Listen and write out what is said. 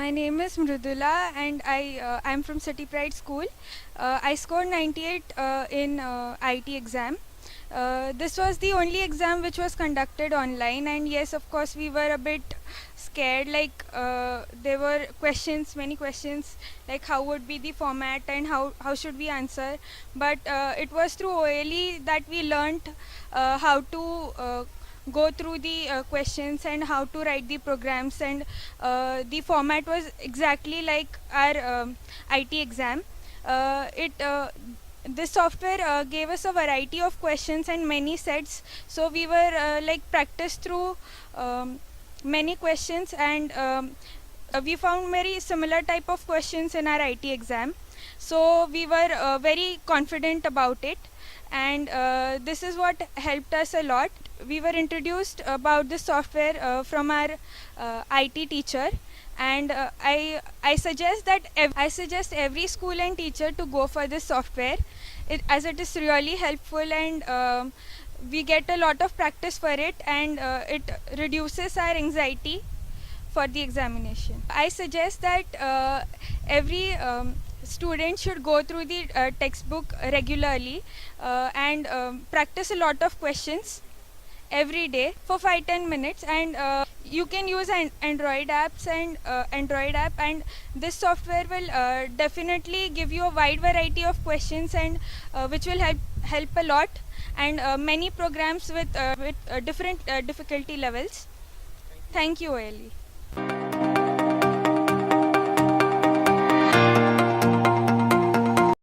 My name is Mrudula and I'm from City Pride School. I scored 98 in IT exam. This was the only exam which was conducted online, and yes, of course, we were a bit scared. Like there were questions, many questions, like how would be the format and how should we answer. But it was through OLE that we learnt how to go through the questions and how to write the programs, and the format was exactly like our IT exam. This software gave us a variety of questions and many sets, so we were like practiced through many questions, and we found very similar type of questions in our IT exam, so we were very confident about it, and this is what helped us a lot. We were introduced about this software from our IT teacher, and I suggest that I suggest every school and teacher to go for this software, as it is really helpful, and we get a lot of practice for it, and it reduces our anxiety for the examination. I suggest that every student should go through the textbook regularly and practice a lot of questions every day for 5-10 minutes, and you can use Android apps and Android app, and this software will definitely give you a wide variety of questions, and which will help a lot, and many programs with different difficulty levels. Thank you, OLE.